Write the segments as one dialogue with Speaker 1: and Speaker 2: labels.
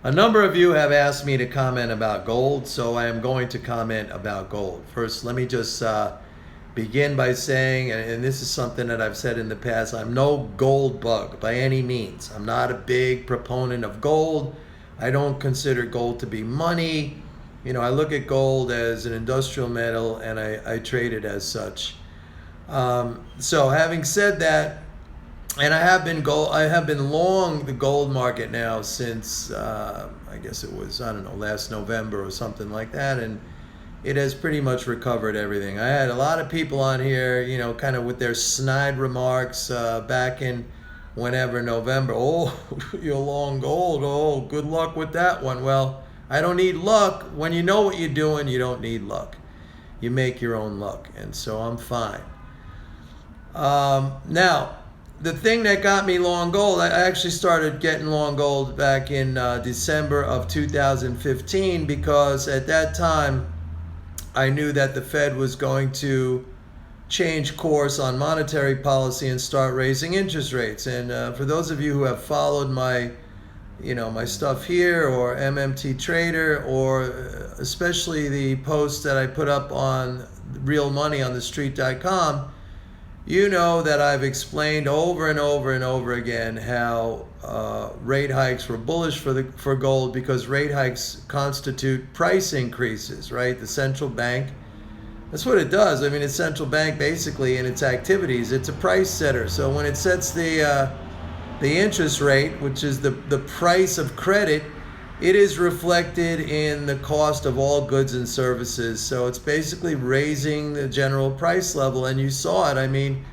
Speaker 1: A number of you have asked me to comment about gold, so I am going to comment about gold. First, let me just begin by saying, and this is something that I've said in the past, I'm no gold bug by any means. I'm not a big proponent of gold. I don't consider gold to be money. You know, I look at gold as an industrial metal and I trade it as such. So having said that, and I have been long the gold market now since I guess it was, I don't know, last November or something like that, and it has pretty much recovered everything. I had a lot of people on here, you know, kind of with their snide remarks back in whenever November. Oh, you're long gold. Oh, good luck with that one. Well, I don't need luck. When you know what you're doing, you don't need luck. You make your own luck, and so I'm fine. Now, the thing that got me long gold, I actually started getting long gold back in December of 2015 because at that time I knew that the Fed was going to change course on monetary policy and start raising interest rates. And for those of you who have followed my stuff here or MMT Trader, or especially the posts that I put up on Real Money on TheStreet.com, you know that I've explained over and over and over again how rate hikes were bullish for gold because rate hikes constitute price increases, right? The central bank, that's what it does. I mean, the central bank basically in its activities, it's a price setter. So when it sets the interest rate, which is the price of credit, it is reflected in the cost of all goods and services. So it's basically raising the general price level. And you saw it. I mean,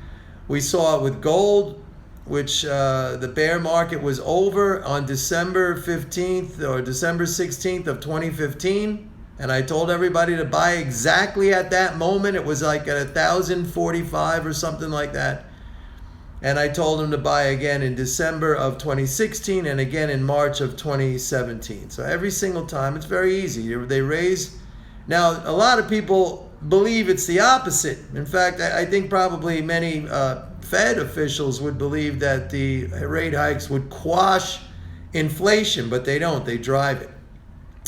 Speaker 1: we saw it with gold, which the bear market was over on December 15th or December 16th of 2015. And I told everybody to buy exactly at that moment. It was like at 1,045 or something like that. And I told them to buy again in December of 2016 and again in March of 2017. So every single time, it's very easy. They raise. Now, a lot of people believe it's the opposite. In fact, I think probably many Fed officials would believe that the rate hikes would quash inflation, but they don't. They drive it.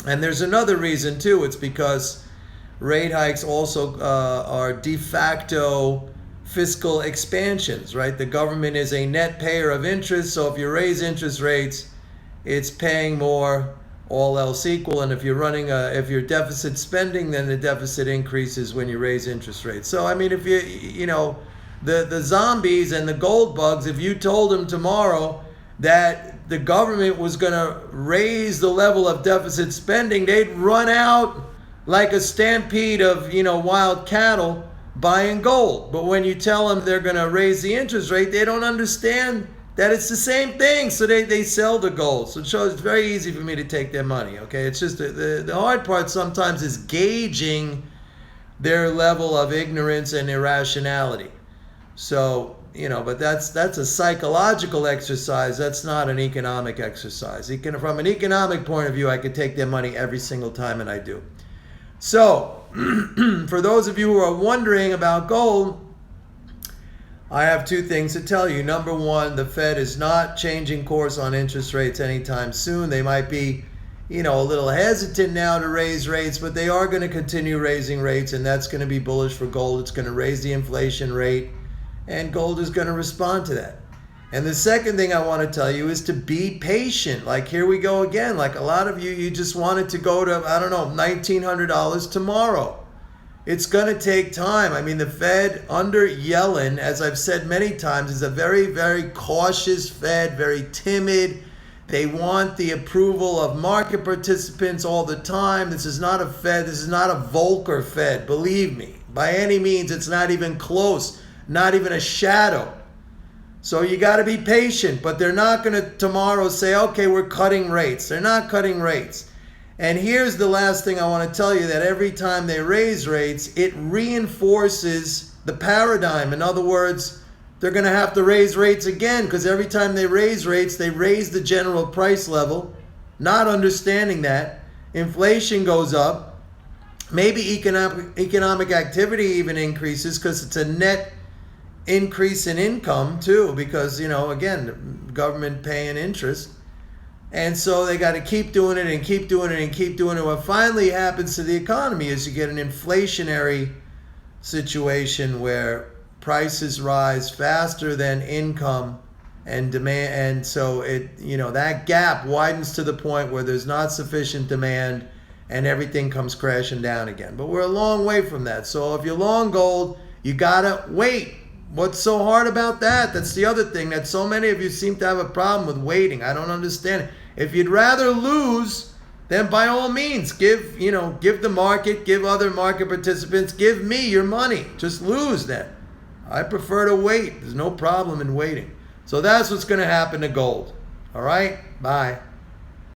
Speaker 1: And there's another reason, too. It's because rate hikes also are de facto fiscal expansions, right? The government is a net payer of interest, so if you raise interest rates, it's paying more, all else equal. And if you're deficit spending, then the deficit increases when you raise interest rates. So I mean, if the zombies and the gold bugs, if you told them tomorrow that the government was going to raise the level of deficit spending, they'd run out like a stampede of wild cattle buying gold. But when you tell them they're going to raise the interest rate, they don't understand that it's the same thing. So they sell the gold. So it shows it's very easy for me to take their money. Okay, it's just the hard part sometimes is gauging their level of ignorance and irrationality. So but that's a psychological exercise. That's not an economic exercise. From an economic point of view, I could take their money every single time, and I do. So, for those of you who are wondering about gold, I have two things to tell you. Number one, the Fed is not changing course on interest rates anytime soon. They might be, a little hesitant now to raise rates, but they are going to continue raising rates, and that's going to be bullish for gold. It's going to raise the inflation rate, and gold is going to respond to that. And the second thing I want to tell you is to be patient. Like, here we go again. Like, a lot of you just wanted to go to, I don't know, $1,900 tomorrow. It's going to take time. I mean, the Fed under Yellen, as I've said many times, is a very, very cautious Fed, very timid. They want the approval of market participants all the time. This is not a Fed. This is not a Volcker Fed, believe me. By any means, it's not even close, not even a shadow. So you got to be patient, but they're not going to tomorrow say, okay, we're cutting rates. They're not cutting rates. And here's the last thing I want to tell you, that every time they raise rates, it reinforces the paradigm. In other words, they're going to have to raise rates again, because every time they raise rates, they raise the general price level, not understanding that. Inflation goes up. Maybe economic activity even increases because it's a net increase in income too, because again, government paying interest. And so they got to keep doing it and keep doing it and keep doing it. What finally happens to the economy is you get an inflationary situation where prices rise faster than income and demand, and so that gap widens to the point where there's not sufficient demand and everything comes crashing down again. But we're a long way from that. So if you're long gold, you gotta wait. What's so hard about that? That's the other thing that so many of you seem to have a problem with waiting. I don't understand it. If you'd rather lose, then by all means give the market, give other market participants, give me your money. Just lose then. I prefer to wait. There's no problem in waiting. So that's what's going to happen to gold. All right? Bye.